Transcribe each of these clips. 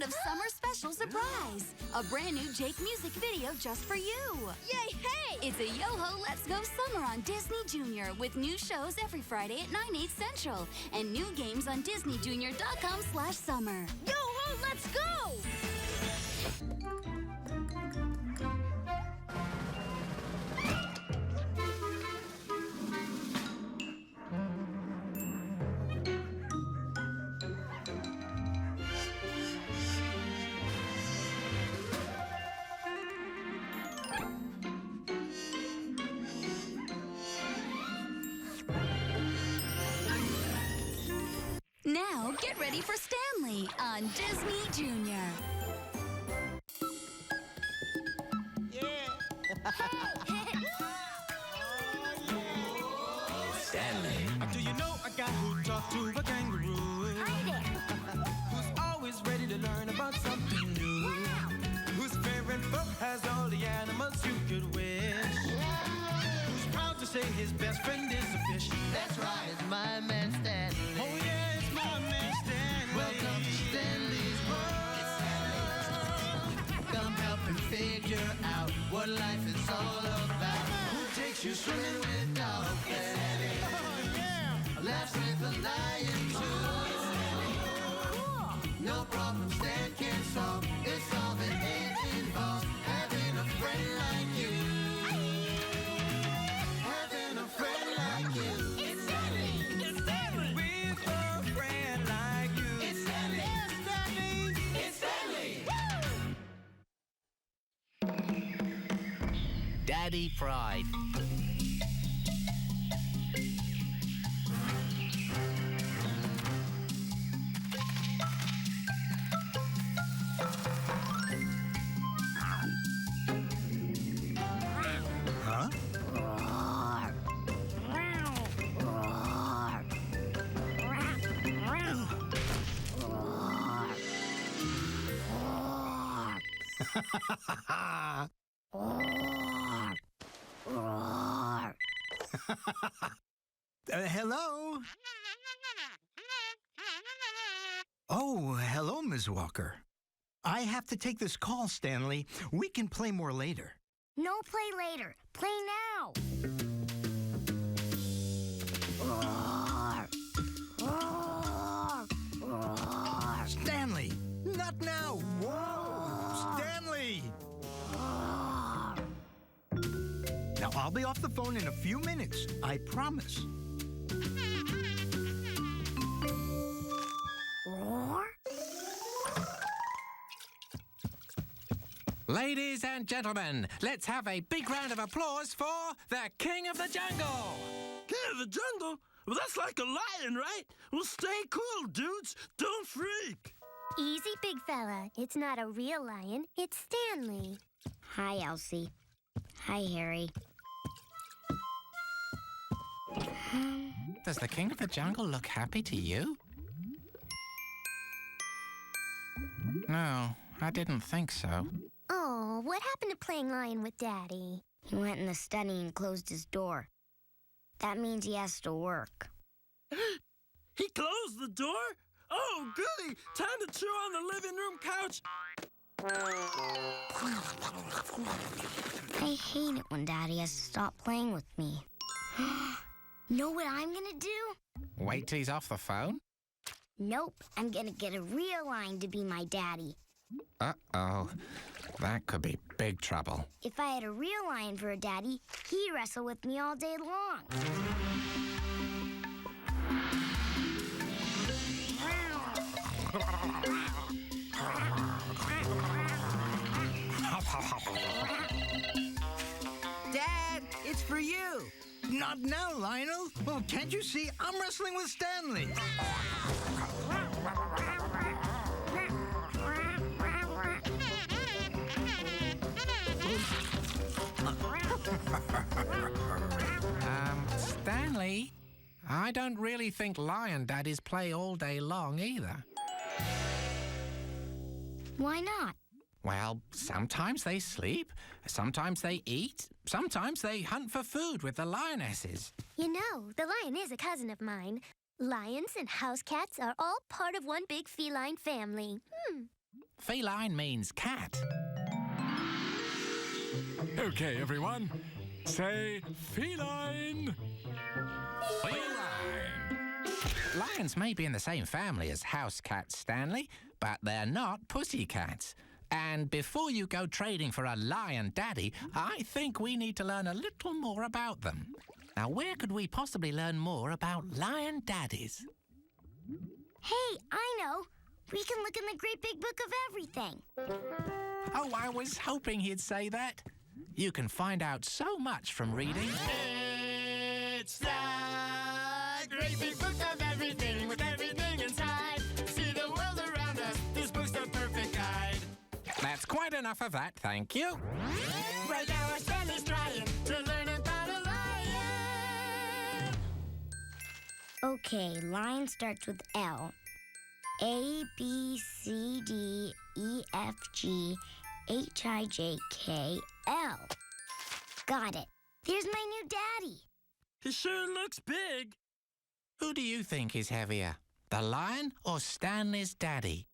of Summer Special Surprise. A brand new Jake music video just for you. Yay, hey! It's a Yo-Ho Let's Go Summer on Disney Junior with new shows every Friday at 9/8 Central and new games on DisneyJunior.com/summer. Yo-Ho, let's go! Now, get ready for Stanley on Disney Junior. Stanley. Do you know a guy who talked to a kangaroo? Hi there. Who's always ready to learn about something new? Wow. Whose favorite book has all the animals you could wish? Who's proud to say his best friend is a fish? That's right, it's my man Stanley. Oh yeah, it's my man Stanley. Welcome to Stanley's World. Come help him figure out what life is all about. Who takes you swimming with dolphins? Oh yeah. Laughs with a lion too. No problem Stan can't solve. It's solving it involves having a friend like you. Having a friend like you. It's Stanley. It's Stanley. With a friend like you. It's Stanley. It's Stanley. It's Stanley. Daddy Pride. Huh? Hello? Oh, hello, Ms. Walker. I have to take this call, Stanley. We can play more later. No play later. Play now. Stanley! Not now! Whoa! Stanley! Now, I'll be off the phone in a few minutes. I promise. Ladies and gentlemen, let's have a big round of applause for the King of the Jungle. King of the Jungle? Well, that's like a lion, right? Well, stay cool, dudes. Don't freak. Easy, big fella. It's not a real lion. It's Stanley. Hi, Elsie. Hi, Harry. Does the King of the Jungle look happy to you? No, I didn't think so. Oh, what happened to playing lion with Daddy? He went in the study and closed his door. That means he has to work. He closed the door? Oh, goody. Time to chew on the living room couch. I hate it when Daddy has to stop playing with me. Know what I'm gonna do? Wait till he's off the phone? Nope, I'm gonna get a real lion to be my daddy. Uh-oh. That could be big trouble. If I had a real lion for a daddy, he'd wrestle with me all day long. Dad, it's for you. Not now, Lionel. Well, can't you see I'm wrestling with Stanley? Stanley, I don't really think lion daddies play all day long either. Why not? Well, sometimes they sleep, sometimes they eat, sometimes they hunt for food with the lionesses. You know, the lion is a cousin of mine. Lions and house cats are all part of one big feline family. Feline means cat. Okay, everyone. Say feline. Feline. Lions may be in the same family as house cats, Stanley, but they're not pussycats. And before you go trading for a lion daddy, I think we need to learn a little more about them. Now, where could we possibly learn more about lion daddies? Hey, I know. We can look in the great big book of everything. Oh, I was hoping he'd say that. You can find out so much from reading. It's the great big book of everything with everything inside. See the world around us. This book's the perfect guide. That's quite enough of that, thank you. Right now, our Stanley's trying to learn about a lion. Okay, lion starts with L. A, B, C, D, E, F, G, H, I, J, K, L. Got it. There's my new daddy. He sure looks big. Who do you think is heavier, the lion or Stanley's daddy?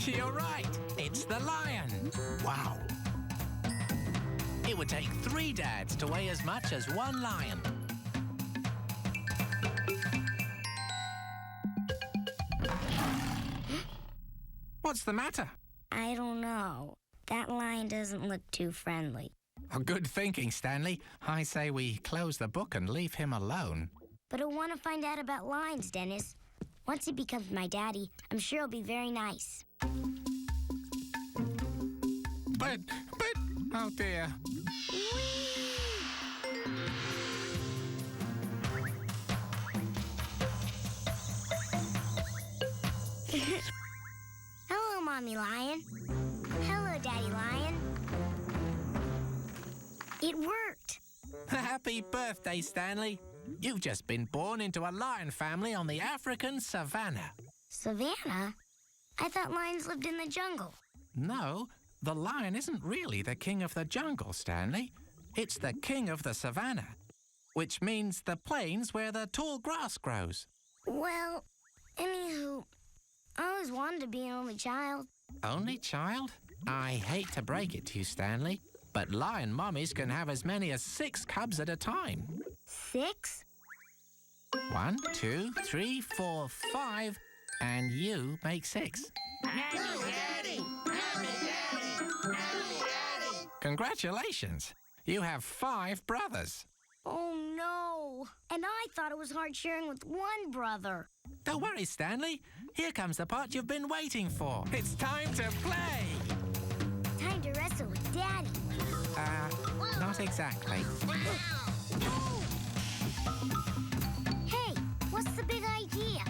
You're right, it's the lion. Wow. It would take 3 dads to weigh as much as 1 lion. What's the matter? I don't know. That lion doesn't look too friendly. Oh, good thinking, Stanley. I say we close the book and leave him alone. But I want to find out about lions, Dennis. Once he becomes my daddy, I'm sure he'll be very nice. But, oh dear. Hello, Mommy Lion. Hello, Daddy Lion. It worked. Happy birthday, Stanley. You've just been born into a lion family on the African savannah. Savannah? I thought lions lived in the jungle. No, the lion isn't really the king of the jungle, Stanley. It's the king of the savannah, which means the plains where the tall grass grows. Well, anywho, I always wanted to be an only child. Only child? I hate to break it to you, Stanley, but lion mummies can have as many as 6 cubs at a time. 6? 1, 2, 3, 4, 5, and you make 6. Congratulations! You have 5 brothers. Oh, no. And I thought it was hard sharing with one brother. Don't worry, Stanley. Here comes the part you've been waiting for. It's time to play! Time to wrestle with Daddy. Not exactly. Hey, what's the big idea?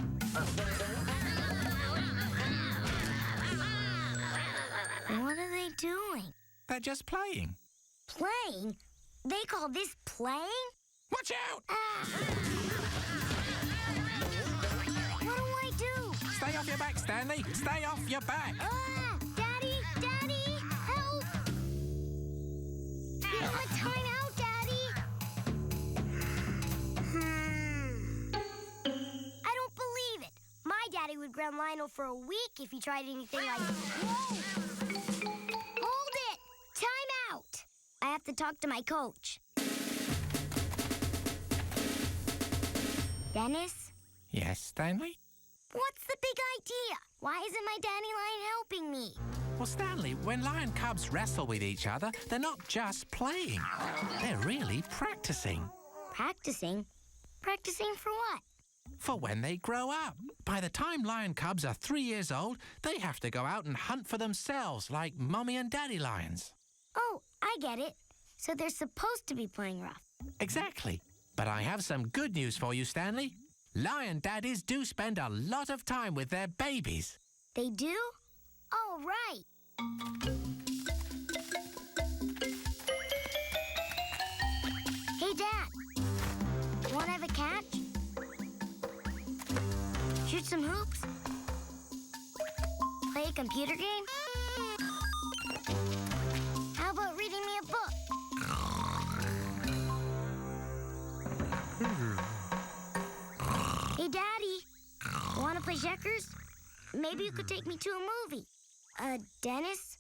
What are they doing? They're just playing. Playing? They call this playing? Watch out! What do I do? Stay off your back, Stanley. Stay off your back. Daddy! Daddy! Help! Time out, Daddy! I don't believe it. My daddy would ground Lionel for a week if he tried anything like... Whoa! Hold it! Time out! I have to talk to my coach. Dennis? Yes, Stanley? What's the big idea? Why isn't my daddy lion helping me? Well, Stanley, when lion cubs wrestle with each other, they're not just playing. They're really practicing. Practicing? Practicing for what? For when they grow up. By the time lion cubs are 3 years old, they have to go out and hunt for themselves like Mommy and Daddy lions. Oh, I get it. So they're supposed to be playing rough. Exactly. But I have some good news for you, Stanley. Lion daddies do spend a lot of time with their babies. They do? Oh, right. Hey, Dad. Want to have a catch? Shoot some hoops? Play a computer game? How about reading me a book? Hey, Daddy. Want to play play checkers? Maybe you could take me to a movie. Dennis?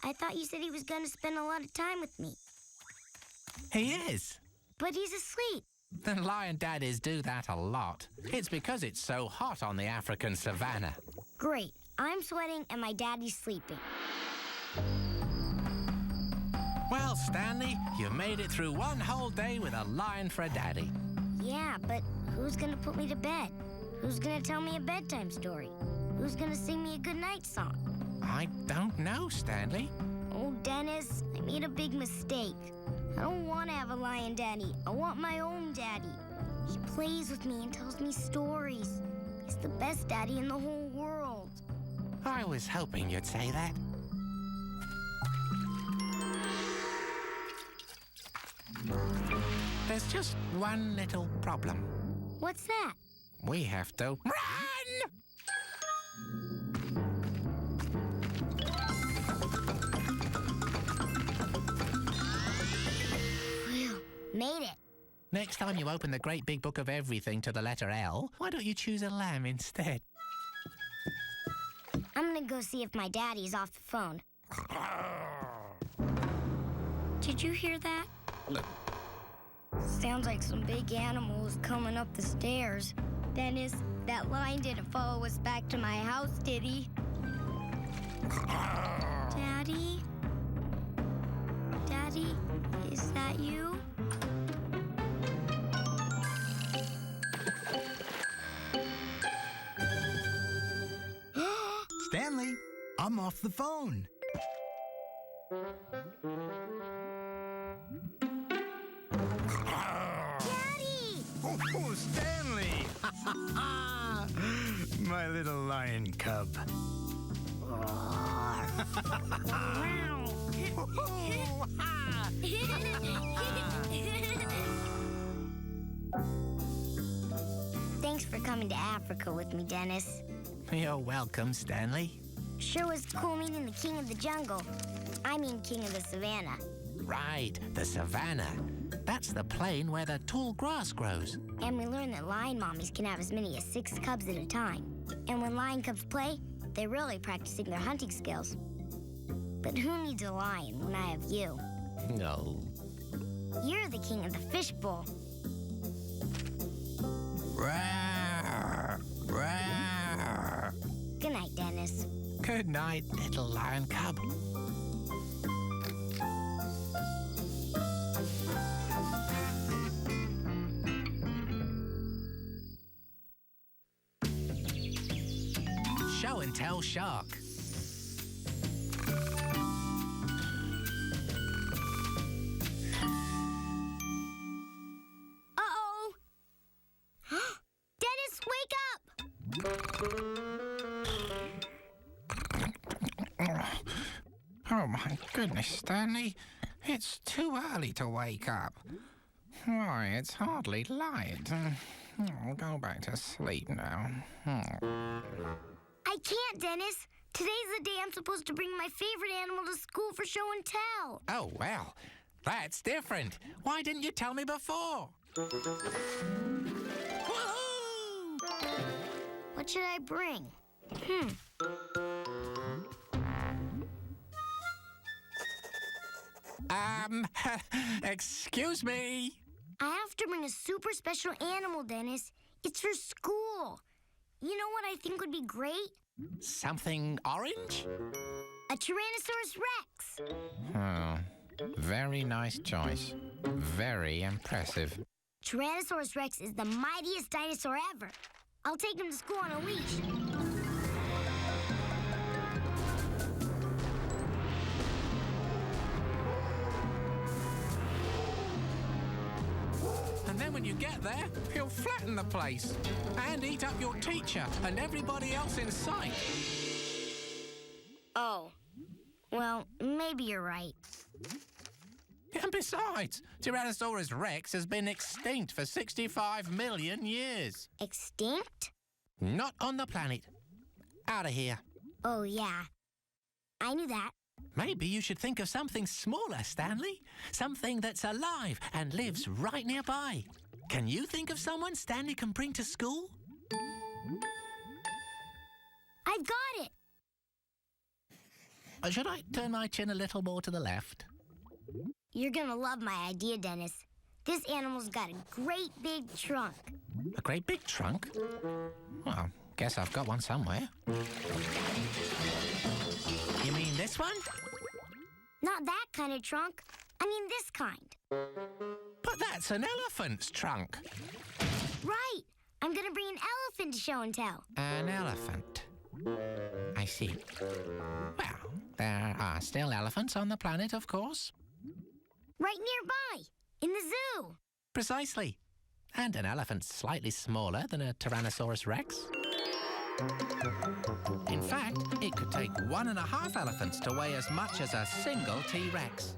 I thought you said he was going to spend a lot of time with me. He is. But he's asleep. The lion daddies do that a lot. It's because it's so hot on the African savannah. Great. I'm sweating and my daddy's sleeping. Well, Stanley, you made it through one whole day with a lion for a daddy. Yeah, but who's going to put me to bed? Who's going to tell me a bedtime story? Who's going to sing me a goodnight song? I don't know, Stanley. Oh, Dennis, I made a big mistake. I don't want to have a lion daddy. I want my own daddy. He plays with me and tells me stories. He's the best daddy in the whole world. I was hoping you'd say that. There's just one little problem. What's that? We have to run! Phew, made it. Next time you open the great big book of everything to the letter L, why don't you choose a lamb instead? I'm gonna go see if my daddy's off the phone. Did you hear that? Sounds like some big animal is coming up the stairs. Dennis, that lion didn't follow us back to my house, did he? Daddy? Daddy, is that you? Stanley, I'm off the phone. Daddy! Oh, Stanley! My little lion cub. Thanks for coming to Africa with me, Dennis. You're welcome, Stanley. Sure was cool meeting the king of the jungle. I mean king of the savannah. Right, the savannah. That's the plain where the tall grass grows. And we learned that lion mommies can have as many as 6 cubs at a time. And when lion cubs play, they're really practicing their hunting skills. But who needs a lion when I have you? No. You're the king of the fishbowl. Rawr, rawr. Good night, Dennis. Good night, little lion cub. Show and tell shark. Uh-oh! Dennis, wake up! Oh, my goodness, Stanley. It's too early to wake up. Why, it's hardly light. I'll go back to sleep now. I can't, Dennis. Today's the day I'm supposed to bring my favorite animal to school for show and tell. Oh, well, that's different. Why didn't you tell me before? Woohoo! What should I bring? Excuse me. I have to bring a super special animal, Dennis. It's for school. You know what I think would be great? Something orange? A Tyrannosaurus Rex. Oh, very nice choice. Very impressive. Tyrannosaurus Rex is the mightiest dinosaur ever. I'll take him to school on a leash. And then when you get there, he'll flatten the place and eat up your teacher and everybody else in sight. Oh. Well, maybe you're right. And besides, Tyrannosaurus Rex has been extinct for 65 million years. Extinct? Not on the planet. Out of here. Oh, yeah. I knew that. Maybe you should think of something smaller, Stanley. Something that's alive and lives right nearby. Can you think of someone Stanley can bring to school? Should I turn my chin a little more to the left? You're gonna love my idea, Dennis. This animal's got a great big trunk. A great big trunk? Well, guess I've got one somewhere. You mean this one? Not that kind of trunk. I mean this kind. But that's an elephant's trunk. Right. I'm gonna bring an elephant to show and tell. An elephant. I see. Well, there are still elephants on the planet, of course. Right nearby, in the zoo. Precisely. And an elephant's slightly smaller than a Tyrannosaurus Rex. In fact, it could take 1.5 elephants to weigh as much as a single T-Rex.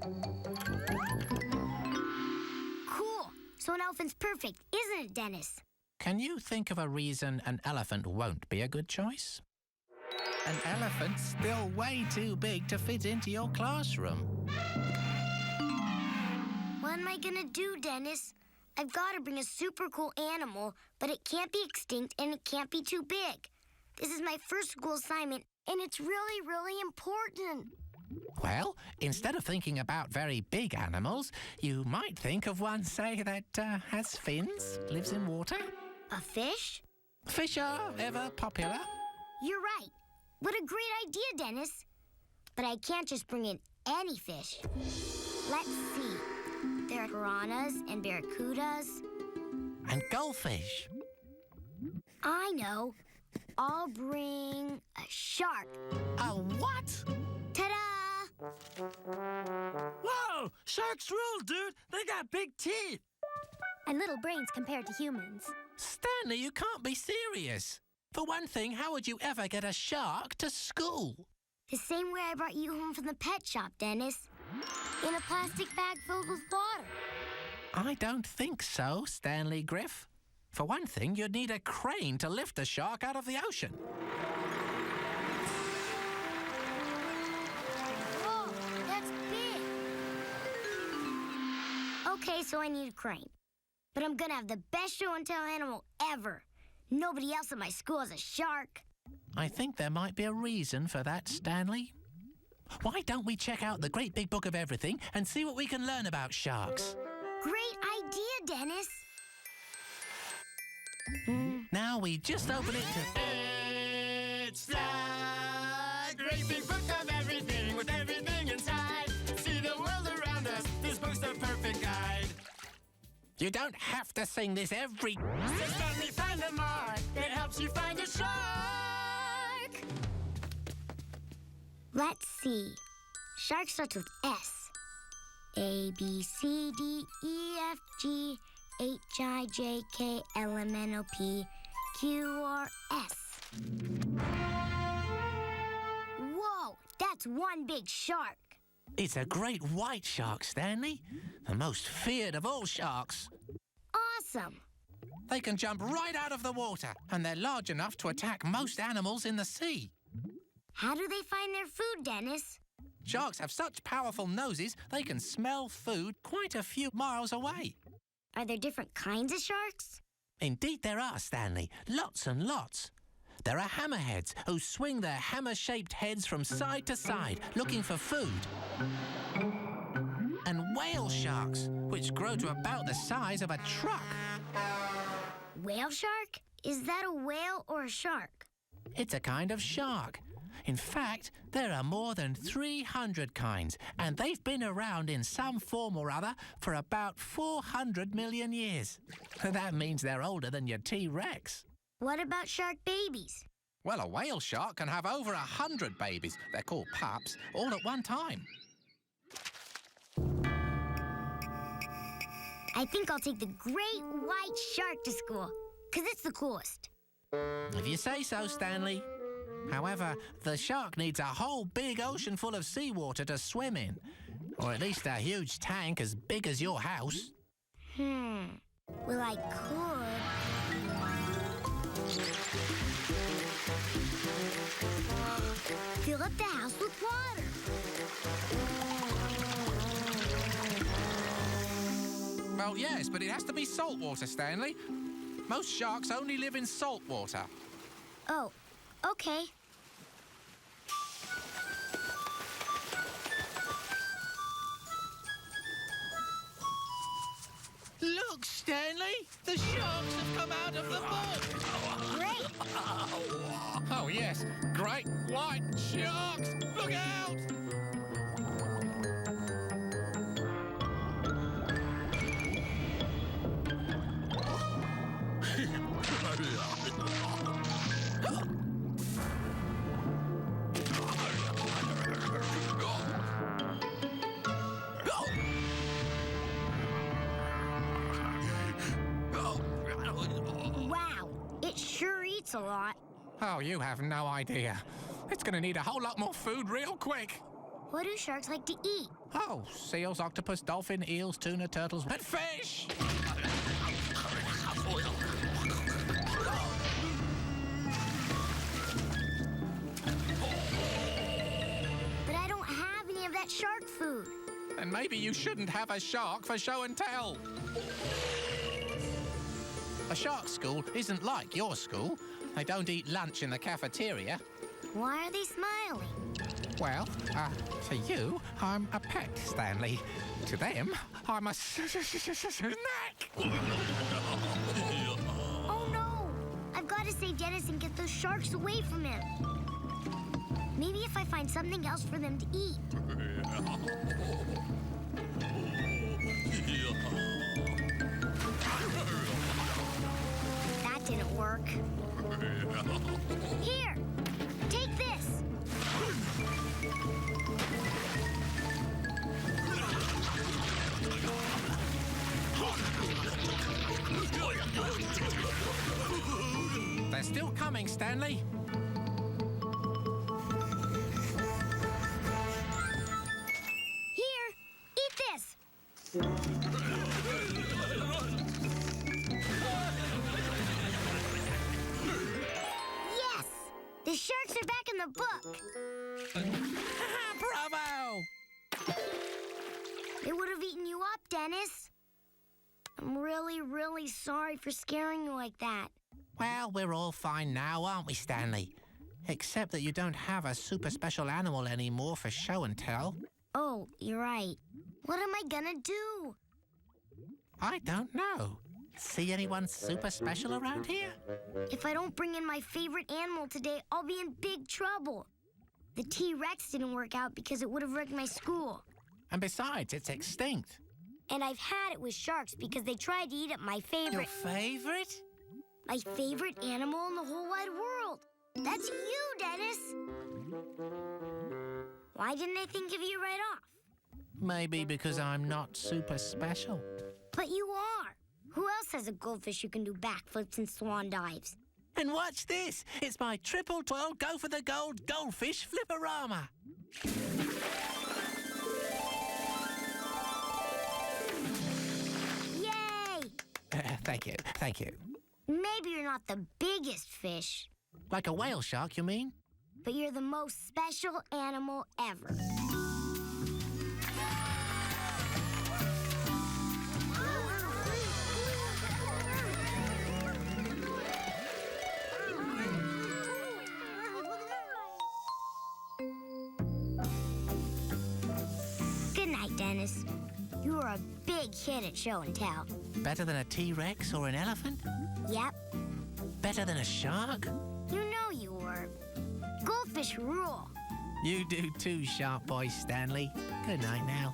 Cool. So an elephant's perfect, isn't it, Dennis? Can you think of a reason an elephant won't be a good choice? An elephant's still way too big to fit into your classroom. What am I gonna do, Dennis? I've got to bring a super cool animal, but it can't be extinct and it can't be too big. This is my first school assignment, and it's really, really important. Well, instead of thinking about very big animals, you might think of one, say, that has fins, lives in water. A fish? Fish are ever popular. You're right. What a great idea, Dennis. But I can't just bring in any fish. Let's see. There are piranhas and barracudas. And goldfish. I know. I'll bring a shark. A what? Ta-da! Whoa! Sharks rule, dude! They got big teeth! And little brains compared to humans. Stanley, you can't be serious. For one thing, how would you ever get a shark to school? The same way I brought you home from the pet shop, Dennis. In a plastic bag filled with water. I don't think so, Stanley Griff. For one thing, you'd need a crane to lift a shark out of the ocean. Whoa, that's big. Okay, so I need a crane. But I'm gonna have the best show and tell animal ever. Nobody else at my school has a shark. I think there might be a reason for that, Stanley. Why don't we check out the Great Big Book of Everything and see what we can learn about sharks? Great idea, Dennis. Now we just open it to... It's the great big book of everything with everything inside. See the world around us. This book's the perfect guide. You don't have to sing this every... So Stanley, find the mark that helps you find a shark. Let's see. Shark starts with S. A, B, C, D, E, F, G, H, I, J, K, L, M, N, O, P, Q, R, S. Whoa, that's one big shark. It's a great white shark, Stanley. The most feared of all sharks. Awesome. They can jump right out of the water, and they're large enough to attack most animals in the sea. How do they find their food, Dennis? Sharks have such powerful noses, they can smell food quite a few miles away. Are there different kinds of sharks? Indeed there are, Stanley. Lots and lots. There are hammerheads who swing their hammer-shaped heads from side to side, looking for food. And whale sharks, which grow to about the size of a truck. Whale shark? Is that a whale or a shark? It's a kind of shark. In fact, there are more than 300 kinds, and they've been around in some form or other for about 400 million years. That means they're older than your T-Rex. What about shark babies? Well, a whale shark can have over 100 babies, they're called pups, all at one time. I think I'll take the great white shark to school, 'cause it's the coolest. If you say so, Stanley. However, the shark needs a whole big ocean full of seawater to swim in, or at least a huge tank as big as your house. Well, I could. Fill up the house with water. Well, yes, but it has to be salt water, Stanley. Most sharks only live in salt water. Oh, okay. Look, Stanley! The sharks have come out of the boat! Great! Oh, yes. Great white sharks! Look out! Wow, it sure eats a lot. Oh, you have no idea. It's gonna need a whole lot more food real quick. What do sharks like to eat? Oh, seals, octopus, dolphin, eels, tuna, turtles, and fish! But I don't have any of that shark food. And maybe you shouldn't have a shark for show and tell. A shark school isn't like your school. They don't eat lunch in the cafeteria. Why are they smiling? Well, to you, I'm a pet, Stanley. To them, I'm a snack. Oh no! I've got to save Dennis and get those sharks away from him. Maybe if I find something else for them to eat. That didn't work. Here, take this. They're still coming, Stanley. Here, eat this. Yes! The sharks are back in the book. Bravo! They would have eaten you up, Dennis. I'm really, really sorry for scaring you like that. Well, we're all fine now, aren't we, Stanley? Except that you don't have a super special animal anymore for show and tell. Oh, you're right. What am I gonna do? I don't know. See anyone super special around here? If I don't bring in my favorite animal today, I'll be in big trouble. The T-Rex didn't work out because it would have wrecked my school. And besides, it's extinct. And I've had it with sharks because they tried to eat up my Your favorite... favorite? My favorite animal in the whole wide world. That's you, Dennis. Why didn't I think of you right off? Maybe because I'm not super special. But you are. Who else has a goldfish who can do backflips and swan dives? And watch this. It's my triple 12 go for the gold goldfish flipperama. Yay! Thank you, thank you. Maybe you're not the biggest fish, Like a whale shark, you mean? but you're the most special animal ever. Good night, Dennis. You were a big hit at show and tell. Better than a T-Rex or an elephant? Yep, Better than a shark? you know you were. Goldfish rule. You do too, sharp boy Stanley. Good night now.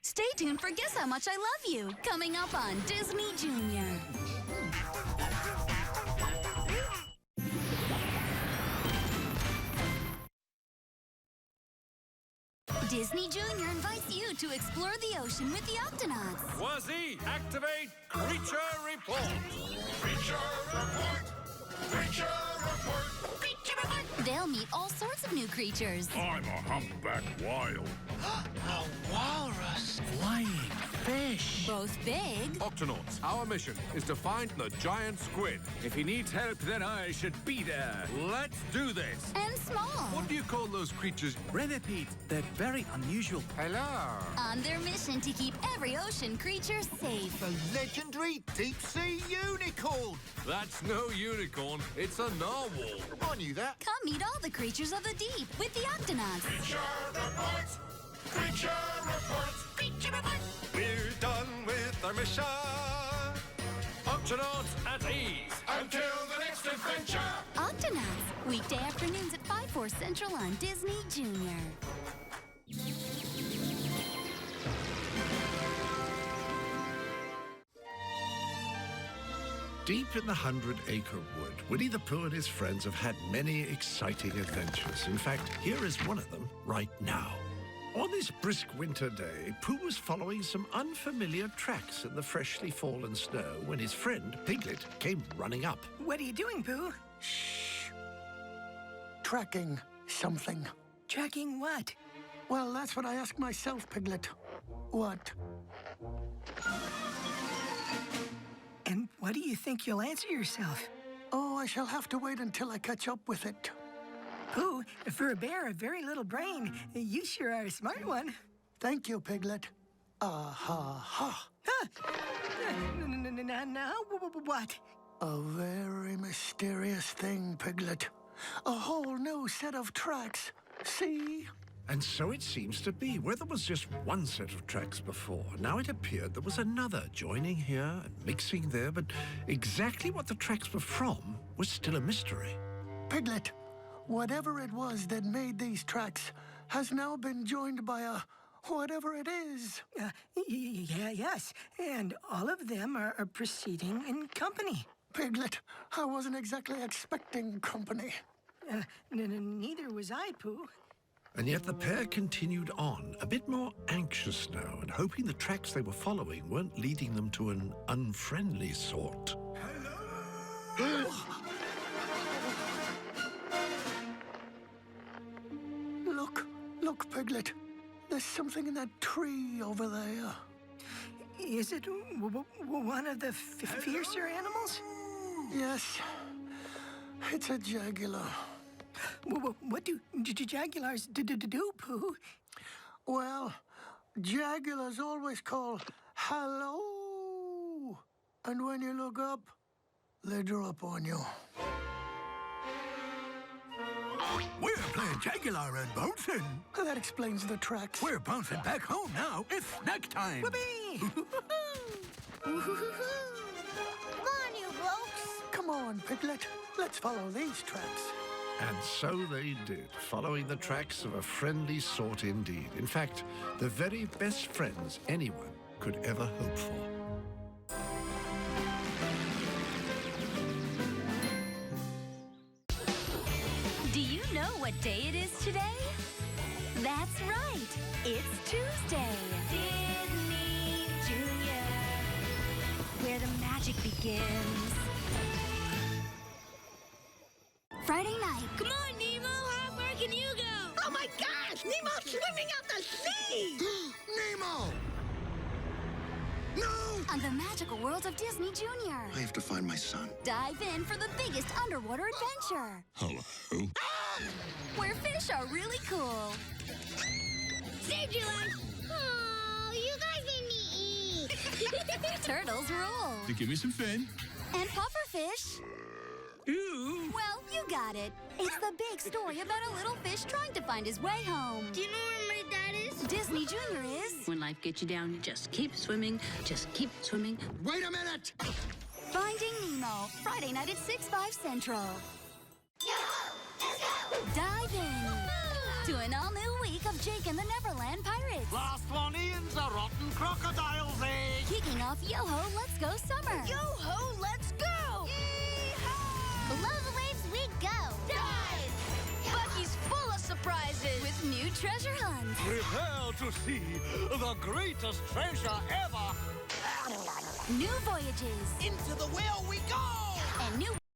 Stay tuned for Guess How Much I Love You, coming up on Disney Junior. Disney Junior invites you to explore the ocean with the Octonauts. Wazzy, activate Creature Report. They'll They'll meet all sorts of new creatures. I'm a humpback whale. A walrus. Flying fish. Both big Octonauts, our mission is to find the giant squid. If he needs help, then I should be there. Let's do this. and small. What do you call those creatures? Rennipede. They're very unusual. Hello. On their mission to keep every ocean creature safe. The legendary deep-sea unicorn. That's no unicorn. It's a narwhal. I knew that. Come meet all the creatures of the deep with the Octonauts. Creature reports. Creature reports. Creature report. We're done with our mission. Octonauts at ease. Until the next adventure. Octonauts, weekday afternoons at 5/4 Central on Disney Junior. Deep in the 100-acre wood, Winnie the Pooh and his friends have had many exciting adventures. In fact, here is one of them right now. On this brisk winter day, Pooh was following some unfamiliar tracks in the freshly fallen snow when his friend, Piglet, came running up. What are you doing, Pooh? Shh. Tracking something. Tracking what? Well, that's what I ask myself, Piglet. What? And what do you think you'll answer yourself? Oh, I shall have to wait until I catch up with it. Pooh, for a bear of very little brain, you sure are a smart one. Thank you, Piglet. Ha. Now, what? A very mysterious thing, Piglet. A whole new set of tracks. See? And so it seems to be. Where there was just one set of tracks before, now it appeared there was another joining here and mixing there, but exactly what the tracks were from was still a mystery. Piglet, whatever it was that made these tracks has now been joined by a whatever it is. Yes, and all of them are proceeding in company. Piglet, I wasn't exactly expecting company. Neither was I, Pooh. And yet the pair continued on, a bit more anxious now, and hoping the tracks they were following weren't leading them to an unfriendly sort. Look, Piglet. There's something in that tree over there. Is it one of the fiercer animals? Yes. It's a jaguar. What do jaguars do, Pooh? Well, jaguars always call hello. And when you look up, they drop on you. We're playing Jaguar and bouncing. That explains the tracks. We're bouncing back home now. It's snack time. Whoopee! Come on, you blokes. Come on, Piglet. Let's follow these tracks. And so they did, following the tracks of a friendly sort indeed. In fact, the very best friends anyone could ever hope for. Do you know what day it is today? That's right. It's Tuesday. Disney Junior, where the magic begins. Friday night. Come on, Nemo. How far can you go? Oh, my gosh! Nemo's swimming out the sea! Nemo! No! On the magical world of Disney Junior. I have to find my son. Dive in for the biggest underwater adventure. Hello? Where fish are really cool. Saved your life. Oh, you guys made me eat. Turtles rule. To give me some fin. And pufferfish. Ew. Well, you got it. It's the big story about a little fish trying to find his way home. Do you know where my dad is? Disney Junior is When life gets you down, you just keep swimming, just keep swimming. Wait a minute! Finding Nemo, Friday night at 6/5 Central. Dive in to an all-new week of Jake and the Neverland Pirates. Last one in's a rotten crocodile's egg. Kicking off Yo-Ho, Let's Go Summer. Yo-ho, let's go! Below the waves we go! Dive! Bucky's full of surprises! With new treasure hunts. Prepare to see the greatest treasure ever. New voyages. Into the whale we go! And new